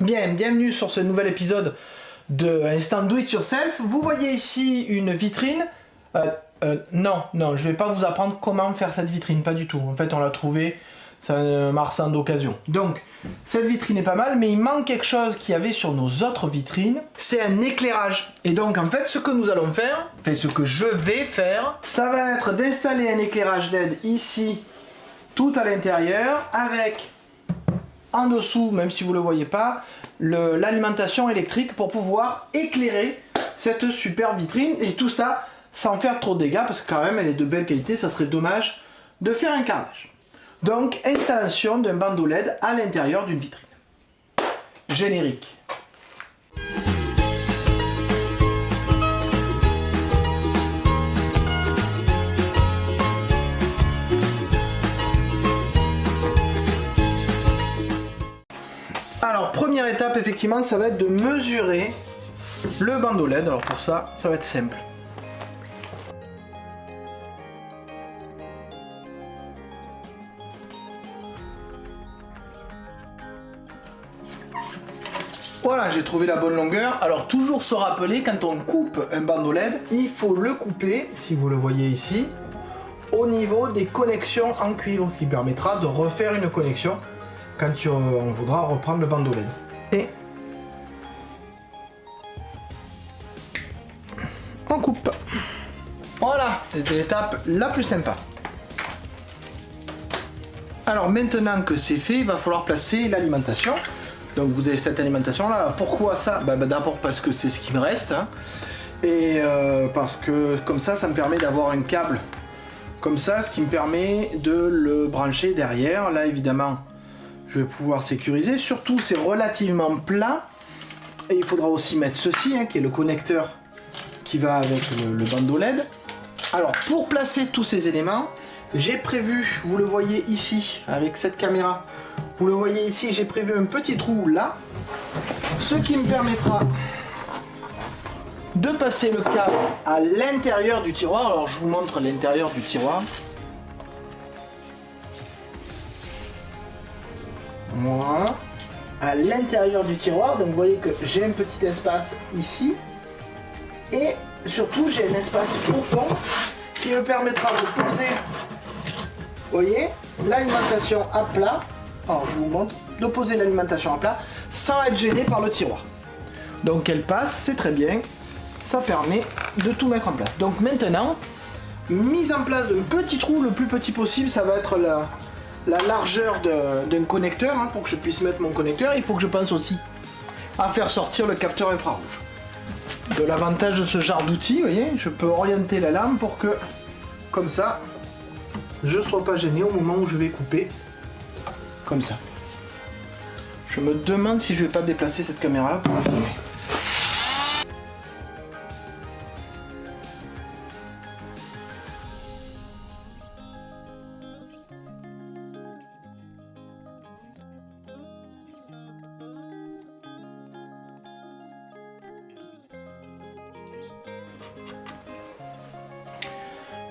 Bien, bienvenue sur ce nouvel épisode de Instant Do It Yourself. Vous voyez ici une vitrine. Non, je vais pas vous apprendre comment faire cette vitrine, pas du tout. En fait, on l'a trouvée, c'est un marchand d'occasion. Donc, cette vitrine est pas mal, mais il manque quelque chose qu'il y avait sur nos autres vitrines. C'est un éclairage. Et donc, en fait, ce que nous allons faire, ce que je vais faire, ça va être d'installer un éclairage LED ici, tout à l'intérieur, avec en dessous, même si vous ne le voyez pas, l'alimentation électrique pour pouvoir éclairer cette super vitrine. Et tout ça sans faire trop de dégâts, parce que quand même elle est de belle qualité, ça serait dommage de faire un carnage. Donc installation d'un bandeau LED à l'intérieur d'une vitrine. Générique. Alors première étape, effectivement, ça va être de mesurer le bandeau LED. Alors pour ça, ça va être simple. Voilà, j'ai trouvé la bonne longueur. Alors toujours se rappeler, quand on coupe un bandeau LED, il faut le couper, si vous le voyez ici, au niveau des connexions en cuivre, ce qui permettra de refaire une connexion quand on voudra reprendre le bandeau LED. Et on coupe. Voilà, c'était l'étape la plus sympa. Alors maintenant que c'est fait, il va falloir placer l'alimentation. Donc vous avez cette alimentation là. Pourquoi ça? D'abord parce que c'est ce qui me reste, hein. Et parce que comme ça me permet d'avoir un câble comme ça, ce qui me permet de le brancher derrière. Là évidemment je vais pouvoir sécuriser. Surtout c'est relativement plat. Et il faudra aussi mettre ceci, hein, qui est le connecteur qui va avec le bandeau LED. Alors pour placer tous ces éléments, j'ai prévu, vous le voyez ici avec cette caméra, vous le voyez ici, j'ai prévu un petit trou là, ce qui me permettra de passer le câble à l'intérieur du tiroir. Alors je vous montre l'intérieur du tiroir. Voilà, à l'intérieur du tiroir, donc vous voyez que j'ai un petit espace ici, et surtout j'ai un espace au fond qui me permettra de poser, vous voyez, l'alimentation à plat. Alors je vous montre, de poser l'alimentation à plat sans être gêné par le tiroir. Donc elle passe, c'est très bien, ça permet de tout mettre en place. Donc maintenant, mise en place d'un petit trou le plus petit possible, ça va être la largeur d'un connecteur, hein, pour que je puisse mettre mon connecteur. Il faut que je pense aussi à faire sortir le capteur infrarouge. De l'avantage de ce genre d'outil, vous voyez, je peux orienter la lame pour que, comme ça, je ne sois pas gêné au moment où je vais couper. Comme ça. Je me demande si je vais pas déplacer cette caméra là pour la filmer.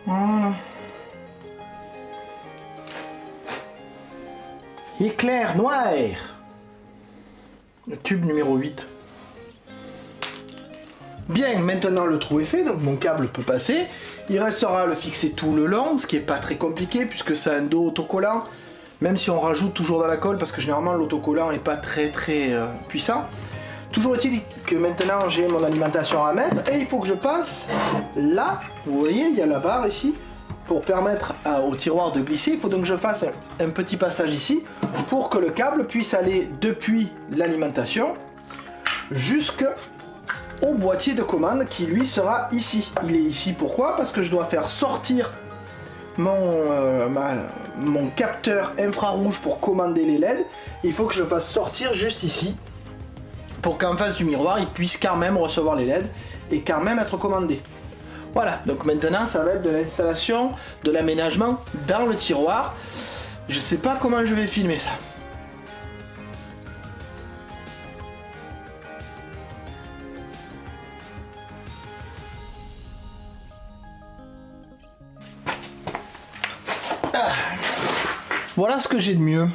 Voilà. Éclair noir. Le tube numéro 8. Bien, maintenant le trou est fait, donc mon câble peut passer. Il restera à le fixer tout le long, ce qui n'est pas très compliqué puisque c'est un dos autocollant. Même si on rajoute toujours de la colle, parce que généralement l'autocollant n'est pas très puissant. Toujours est-il que maintenant j'ai mon alimentation à mettre et il faut que je passe là. Vous voyez, il y a la barre ici. Pour permettre au tiroir de glisser, il faut donc que je fasse un petit passage ici pour que le câble puisse aller depuis l'alimentation jusqu'au boîtier de commande qui lui sera ici. Il est ici pourquoi? Parce que je dois faire sortir mon capteur infrarouge pour commander les LED. Il faut que je fasse sortir juste ici pour qu'en face du miroir il puisse quand même recevoir les LED et quand même être commandé. Voilà, donc maintenant ça va être de l'installation, de l'aménagement dans le tiroir. Je sais pas comment je vais filmer ça. Voilà ce que j'ai de mieux.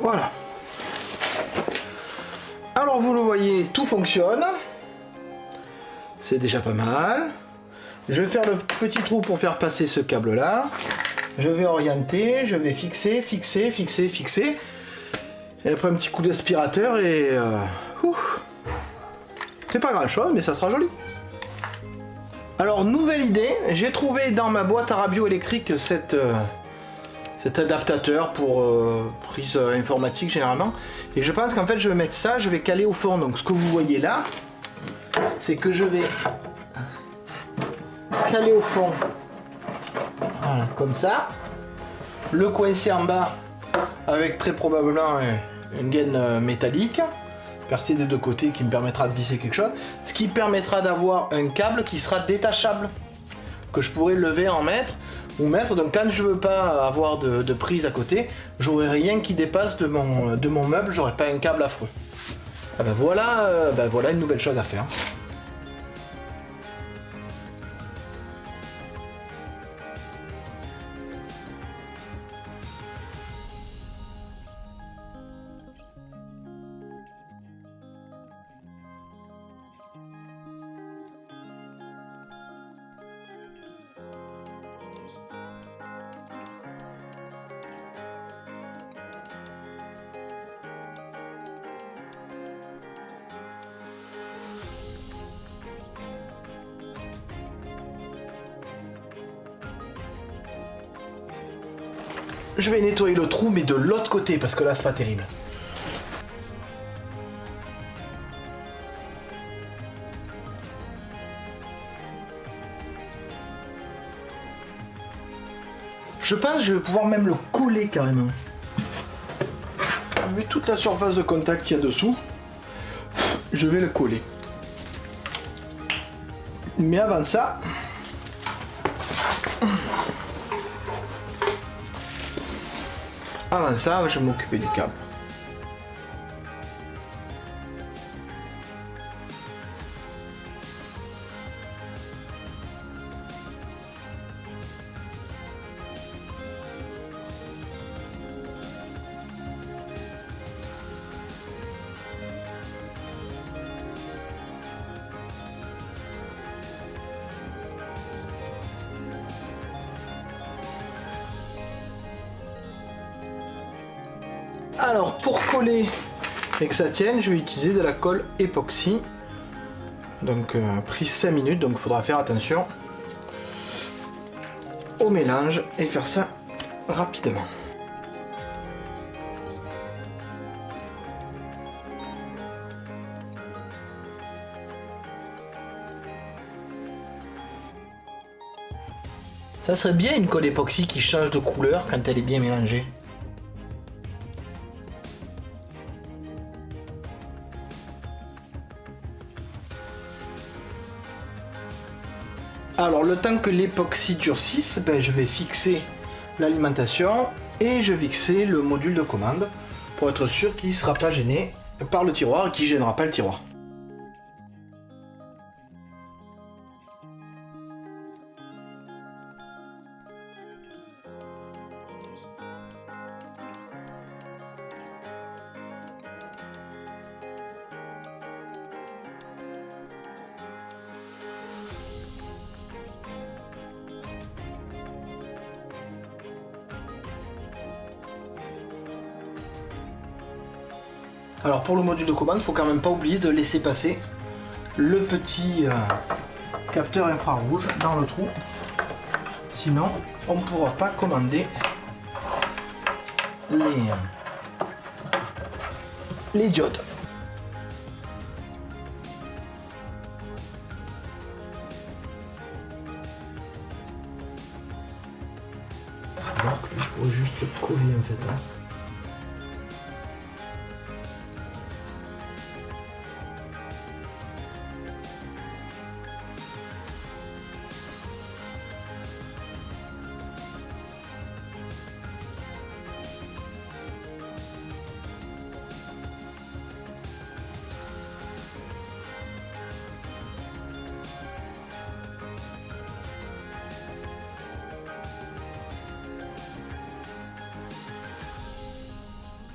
Voilà. Alors vous le voyez, tout fonctionne. C'est déjà pas mal. Je vais faire le petit trou pour faire passer ce câble là. Je vais orienter, je vais fixer, fixer, fixer, fixer. Et après un petit coup d'aspirateur et... c'est pas grand chose, mais ça sera joli. Alors, nouvelle idée, j'ai trouvé dans ma boîte à radio électrique cet adaptateur pour prise informatique généralement. Et je pense qu'en fait, je vais mettre ça, je vais caler au fond. Donc, ce que vous voyez là, c'est que je vais caler au fond. Voilà, comme ça. Le coincer en bas avec très probablement une gaine métallique percée des deux côtés qui me permettra de visser quelque chose, ce qui permettra d'avoir un câble qui sera détachable, que je pourrais lever en mettre ou mettre. Donc quand je veux pas avoir de prise à côté, j'aurai rien qui dépasse de mon meuble, j'aurai pas un câble affreux. Ah ben voilà une nouvelle chose à faire. Je vais nettoyer le trou, mais de l'autre côté, parce que là, c'est pas terrible. Je pense que je vais pouvoir même le coller carrément. Vu toute la surface de contact qu'il y a dessous, je vais le coller. Mais avant ça... je vais m'occuper du câble. Alors pour coller et que ça tienne, je vais utiliser de la colle époxy. Donc prise 5 minutes, donc il faudra faire attention au mélange et faire ça rapidement. Ça serait bien une colle époxy qui change de couleur quand elle est bien mélangée. Alors le temps que l'époxy durcisse, je vais fixer l'alimentation et je vais fixer le module de commande pour être sûr qu'il ne sera pas gêné par le tiroir et qu'il ne gênera pas le tiroir. Alors pour le module de commande, il faut quand même pas oublier de laisser passer le petit capteur infrarouge dans le trou. Sinon, on ne pourra pas commander les diodes. Donc je pourrais juste coller en fait.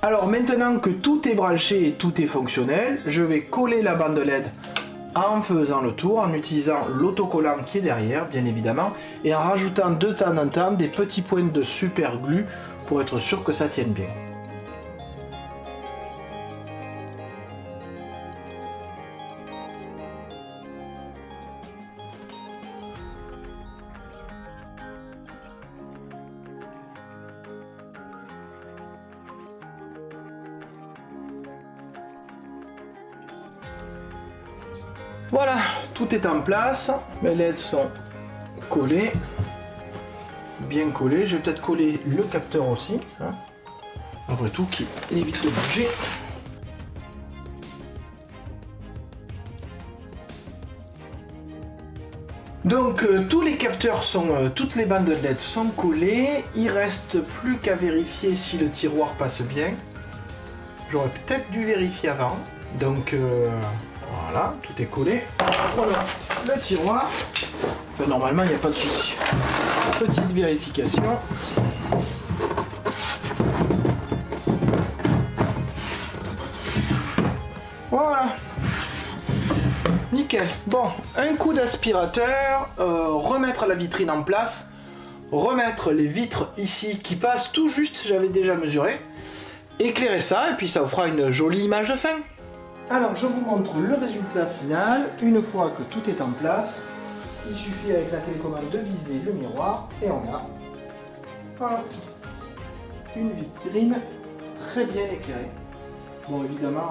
Alors maintenant que tout est branché et tout est fonctionnel, je vais coller la bande LED en faisant le tour, en utilisant l'autocollant qui est derrière, bien évidemment, et en rajoutant de temps en temps des petits points de super glue pour être sûr que ça tienne bien. Voilà, tout est en place, mes LED sont collés, bien collés. Je vais peut-être coller le capteur aussi, hein. Après tout, qui évite de bouger. Donc tous les capteurs sont, toutes les bandes de LED sont collées. Il reste plus qu'à vérifier si le tiroir passe bien. J'aurais peut-être dû vérifier avant. Donc voilà, tout est collé. Voilà le tiroir. Enfin, normalement, il n'y a pas de souci. Petite vérification. Voilà. Nickel. Bon, un coup d'aspirateur, remettre la vitrine en place, remettre les vitres ici qui passent tout juste, j'avais déjà mesuré, éclairer ça et puis ça vous fera une jolie image de fin. Alors je vous montre le résultat final. Une fois que tout est en place, il suffit avec la télécommande de viser le miroir et on a une vitrine très bien éclairée. Bon évidemment,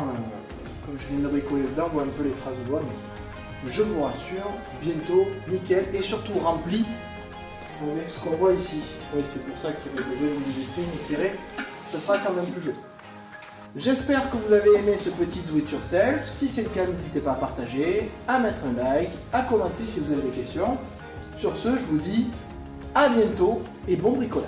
comme je viens de bricoler dedans, on voit un peu les traces de doigts, mais je vous rassure, bientôt nickel et surtout rempli avec ce qu'on voit ici. Oui, c'est pour ça qu'il y avait besoin d'une vitrine éclairée, ça sera quand même plus joli. J'espère que vous avez aimé ce petit do it yourself. Si c'est le cas, n'hésitez pas à partager, à mettre un like, à commenter si vous avez des questions. Sur ce, je vous dis à bientôt et bon bricolage.